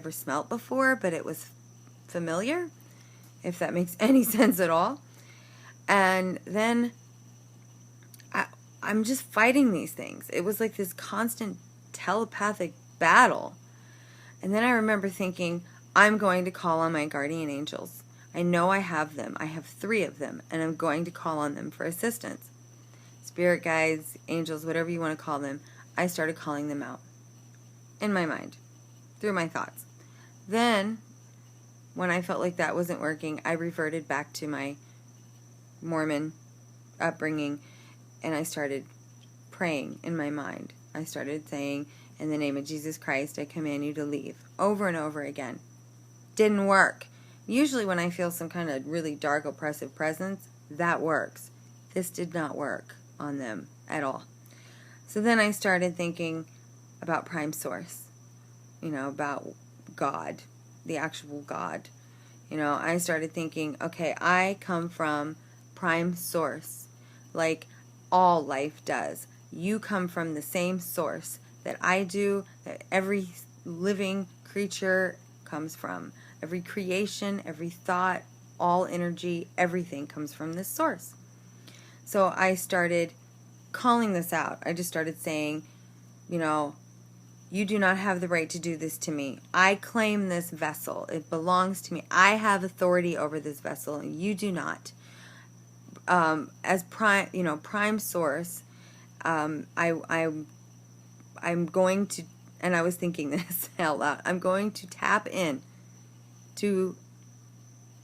never smelt before, but it was familiar, if that makes any sense at all. And then I'm just fighting these things. It was like this constant telepathic battle. And then I remember thinking, I'm going to call on my guardian angels. I know I have them. I have 3 of them, and I'm going to call on them for assistance. Spirit guides, angels, whatever you want to call them. I started calling them out in my mind, through my thoughts. Then, when I felt like that wasn't working, I reverted back to my Mormon upbringing, and I started praying in my mind. I started saying, in the name of Jesus Christ, I command you to leave, over and over again. Didn't work. Usually when I feel some kind of really dark, oppressive presence, that works. This did not work on them at all. So then I started thinking about Prime Source, about God, the actual God. I started thinking, okay, I come from Prime Source, like all life does. You come from the same source that I do, that every living creature comes from. Every creation, every thought, all energy, everything comes from this source. So I started calling this out. I just started saying, you do not have the right to do this to me. I claim this vessel. It belongs to me. I have authority over this vessel, and you do not. As Prime Source, I'm going to, and I was thinking this out loud, I'm going to tap in to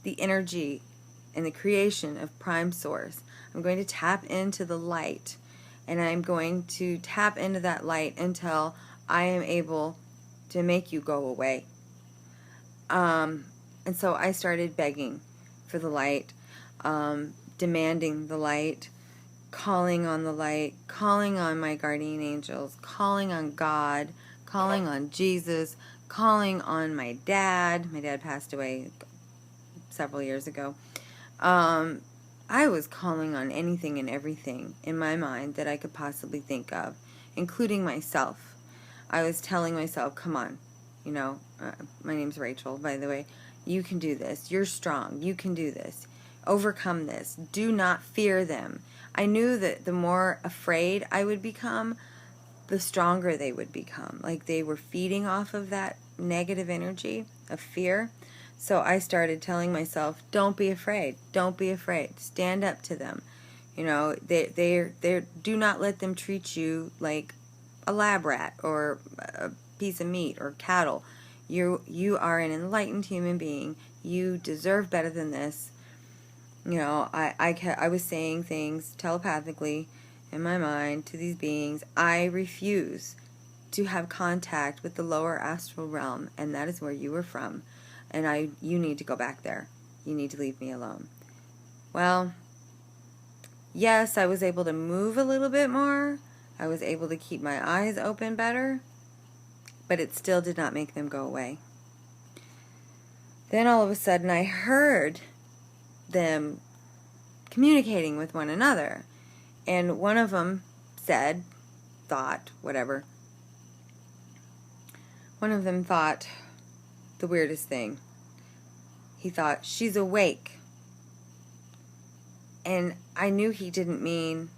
the energy and the creation of Prime Source. I'm going to tap into the light, and I'm going to tap into that light until I am able to make you go away. And so I started begging for the light, demanding the light, calling on the light, calling on my guardian angels, calling on God, calling on Jesus, calling on my dad. My dad passed away several years ago. I was calling on anything and everything in my mind that I could possibly think of, including myself. I was telling myself, come on, my name's Rachel, by the way. You can do this. You're strong. You can do this. Overcome this. Do not fear them. I knew that the more afraid I would become, the stronger they would become. Like they were feeding off of that negative energy of fear. So I started telling myself, don't be afraid. Don't be afraid. Stand up to them. They do not let them treat you like a lab rat or a piece of meat or cattle. You are an enlightened human being. You deserve better than this. I was saying things telepathically in my mind to these beings. I refuse to have contact with the lower astral realm, and that is where you were from. And you need to go back there. You need to leave me alone. Well, yes, I was able to move a little bit more. I was able to keep my eyes open better, but it still did not make them go away. Then all of a sudden I heard them communicating with one another, and one of them thought the weirdest thing. He thought, she's awake. And I knew he didn't mean,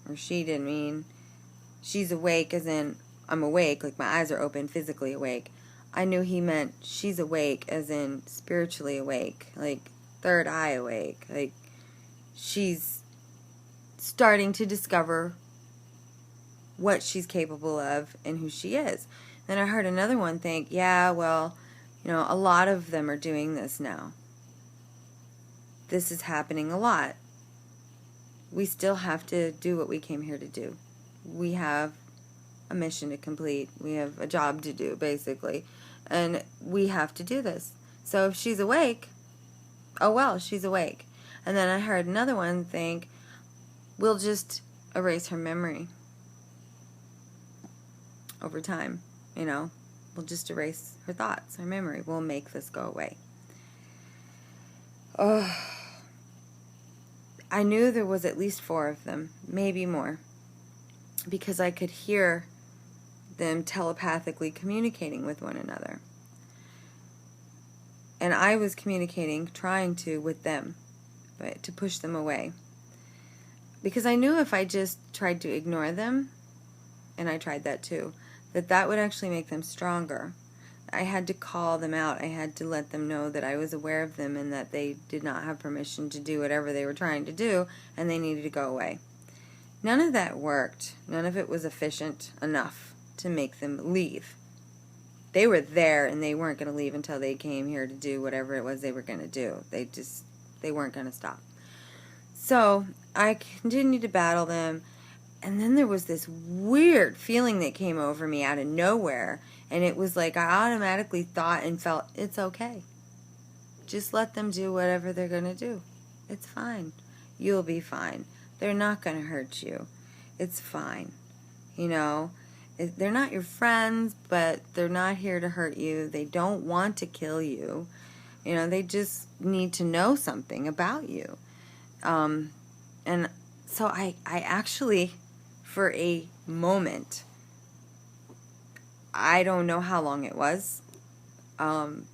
or she didn't mean, she's awake as in I'm awake, like my eyes are open, physically awake. I knew he meant she's awake as in spiritually awake, like third eye awake, like she's starting to discover what she's capable of and who she is. Then I heard another one think, yeah, well, a lot of them are doing this now. This is happening a lot. We still have to do what we came here to do. We have a mission to complete. We have a job to do, basically. And we have to do this. So if she's awake, oh well, she's awake. And then I heard another one think, we'll just erase her memory over time. We'll just erase her thoughts, her memory. We'll make this go away. Oh, I knew there was at least 4 of them, maybe more, because I could hear them telepathically communicating with one another. And I was communicating, trying to, with them, but to push them away. Because I knew if I just tried to ignore them, and I tried that too, that would actually make them stronger. I had to call them out. I had to let them know that I was aware of them and that they did not have permission to do whatever they were trying to do, and they needed to go away. None of that worked. None of it was efficient enough to make them leave. They were there, and they weren't going to leave until they came here to do whatever it was they were going to do. They weren't going to stop. So I continued to battle them, and then there was this weird feeling that came over me out of nowhere, and it was like I automatically thought and felt, it's okay. Just let them do whatever they're going to do. It's fine. You'll be fine. They're not going to hurt you. It's fine. You know, they're not your friends, but they're not here to hurt you. They don't want to kill you. You know, they just need to know something about you. And so I actually, for a moment, I don't know how long it was.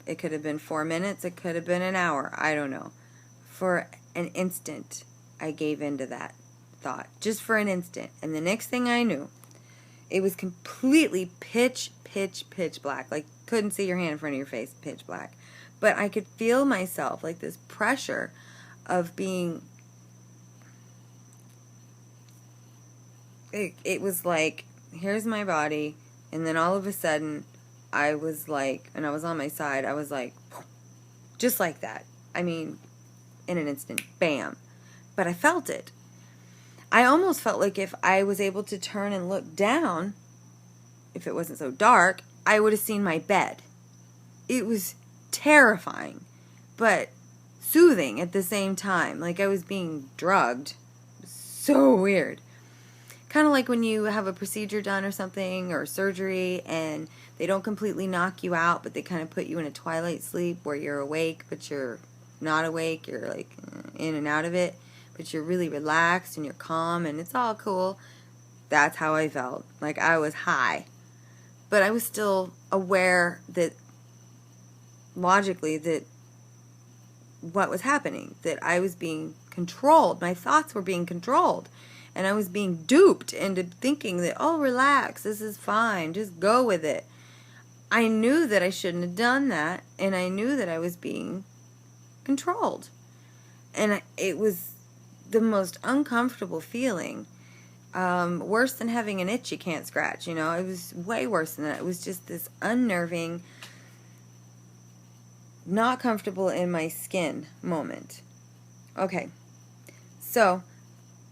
It could have been 4 minutes. It could have been an hour. I don't know. For an instant, I gave into that thought. Just for an instant. And the next thing I knew, it was completely pitch black. Like, couldn't see your hand in front of your face, pitch black. But I could feel myself, like this pressure of being... It was like, here's my body, and then all of a sudden, I was like, and I was on my side, I was like, just like that. I mean, in an instant, bam. But I felt it. I almost felt like if I was able to turn and look down, if it wasn't so dark, I would have seen my bed. It was terrifying, but soothing at the same time. Like I was being drugged. So weird. Kind of like when you have a procedure done or something, or surgery, and they don't completely knock you out, but they kind of put you in a twilight sleep where you're awake, but you're not awake. You're like in and out of it, but you're really relaxed and you're calm and it's all cool. That's how I felt. Like I was high, but I was still aware that logically that what was happening, that I was being controlled. My thoughts were being controlled. And I was being duped into thinking that, oh, relax, this is fine, just go with it. I knew that I shouldn't have done that, and I knew that I was being controlled. And it was the most uncomfortable feeling. Worse than having an itch you can't scratch, you know. It was way worse than that. It was just this unnerving, not comfortable in my skin moment. Okay, so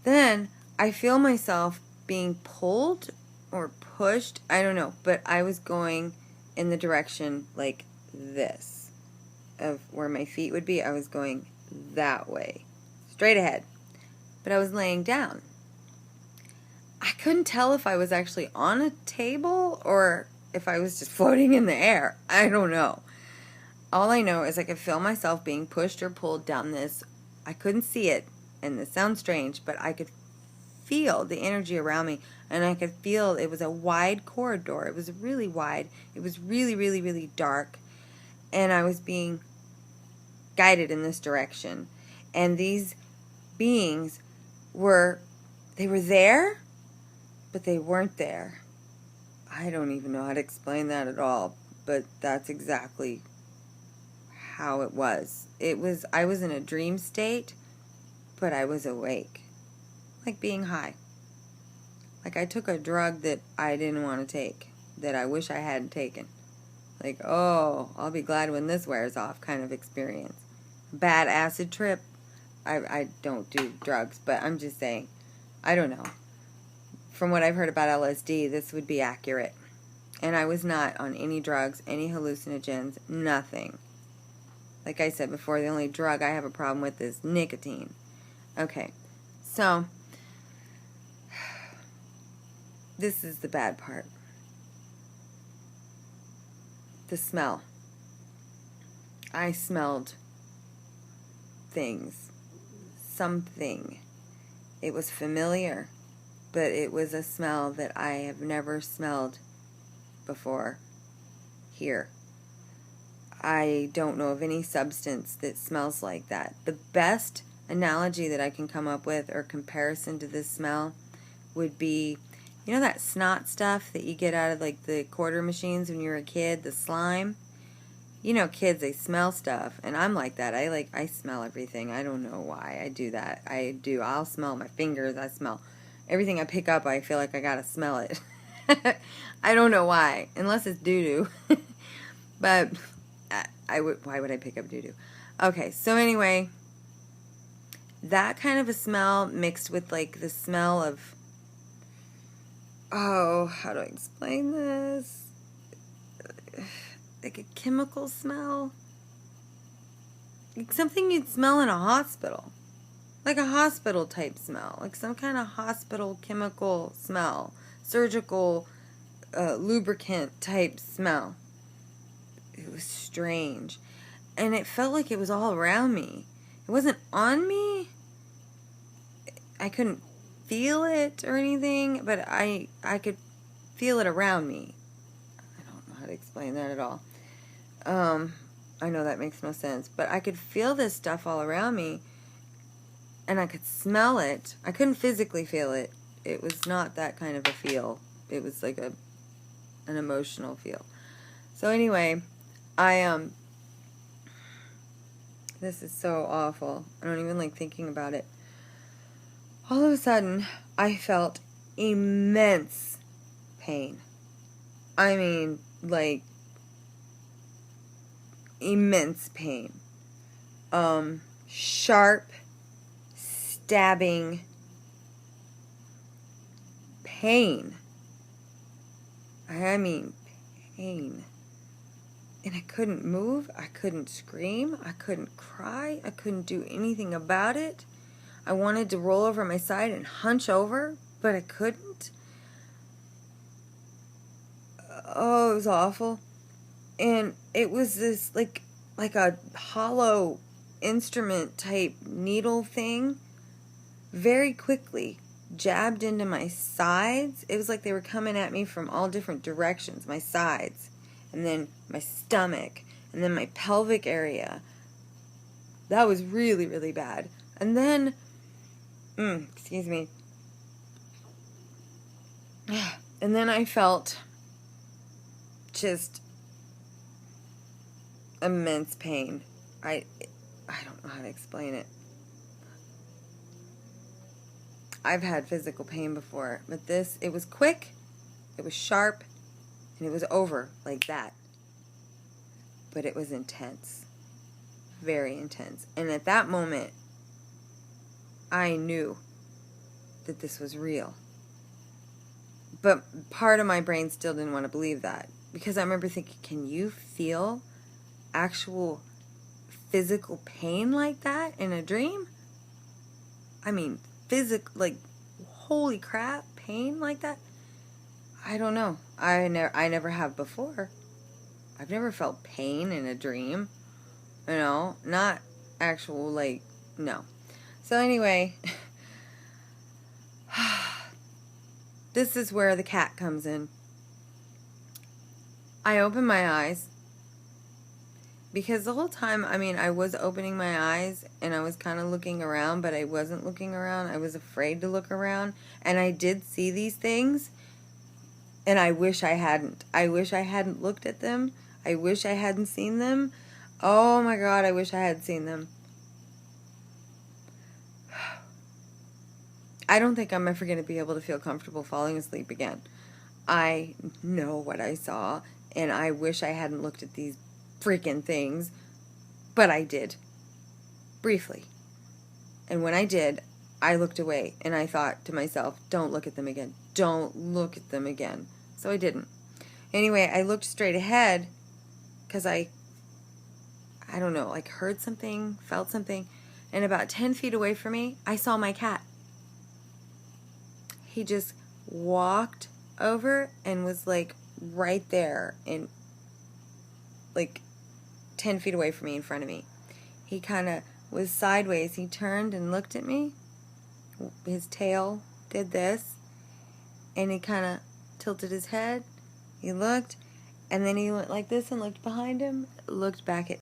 then I feel myself being pulled or pushed. I don't know. But I was going in the direction like this of where my feet would be. I was going that way. Straight ahead. But I was laying down. I couldn't tell if I was actually on a table or if I was just floating in the air. I don't know. All I know is I could feel myself being pushed or pulled down this. I couldn't see it. And this sounds strange, but I could feel the energy around me, and I could feel it was a wide corridor. It was really wide. It was really, really, really dark, and I was being guided in this direction. And these beings were there, but they weren't there. I don't even know how to explain that at all, but that's exactly how it was. I was in a dream state, but I was awake. Like being high. Like I took a drug that I didn't want to take, that I wish I hadn't taken. Like, oh, I'll be glad when this wears off kind of experience. Bad acid trip. I don't do drugs, but I'm just saying, I don't know. From what I've heard about LSD, this would be accurate. And I was not on any drugs, any hallucinogens, nothing. Like I said before, the only drug I have a problem with is nicotine. Okay, so this is the bad part. The smell. I smelled things. Something. It was familiar, but it was a smell that I have never smelled before here. I don't know of any substance that smells like that. The best analogy that I can come up with or comparison to this smell would be, you know that snot stuff that you get out of like the quarter machines when you were a kid, the slime? You know, kids, they smell stuff, and I'm like that. I smell everything. I don't know why I do that. I do. I'll smell my fingers. I smell everything I pick up. I feel like I gotta smell it. I don't know why, unless it's doo-doo. But why would I pick up doo-doo? Okay, so anyway, that kind of a smell mixed with like the smell of, oh, how do I explain this? Like a chemical smell. Like something you'd smell in a hospital. Like a hospital type smell. Like some kind of hospital chemical smell. Surgical lubricant type smell. It was strange. And it felt like it was all around me. It wasn't on me. I couldn't feel it or anything, but I could feel it around me. I don't know how to explain that at all. I know that makes no sense, but I could feel this stuff all around me, and I could smell it. I couldn't physically feel it. It was not that kind of a feel. It was like an emotional feel. So anyway, this is so awful. I don't even like thinking about it. All of a sudden, I felt immense pain. I mean, like, immense pain. Sharp, stabbing pain. I mean, pain. And I couldn't move. I couldn't scream. I couldn't cry. I couldn't do anything about it. I wanted to roll over my side and hunch over, but I couldn't. Oh, it was awful. And it was this like a hollow instrument type needle thing, very quickly jabbed into my sides. It was like they were coming at me from all different directions, my sides, and then my stomach, and then my pelvic area. That was really, really bad. And then, excuse me. And then I felt just immense pain. I don't know how to explain it. I've had physical pain before, but this, it was quick, it was sharp, and it was over like that. But it was intense. Very intense. And at that moment, I knew that this was real. But part of my brain still didn't want to believe that. Because I remember thinking, can you feel actual physical pain like that in a dream? I mean, like, holy crap, pain like that? I don't know. I never have before. I've never felt pain in a dream. You know, not actual, like, no. So anyway, this is where the cat comes in. I open my eyes. Because the whole time, I mean, I was opening my eyes and I was kind of looking around, but I wasn't looking around. I was afraid to look around. And I did see these things. And I wish I hadn't. I wish I hadn't looked at them. I wish I hadn't seen them. Oh my God, I wish I had seen them. I don't think I'm ever going to be able to feel comfortable falling asleep again. I know what I saw, and I wish I hadn't looked at these freaking things, but I did. Briefly. And when I did, I looked away, and I thought to myself, don't look at them again. Don't look at them again. So I didn't. Anyway, I looked straight ahead, because I don't know, like heard something, felt something, and about 10 feet away from me, I saw my cat. He just walked over and was like right there and like 10 feet away from me, in front of me. He kind of was sideways. He turned and looked at me. His tail did this, and he kind of tilted his head. He looked, and then he went like this and looked behind him, looked back at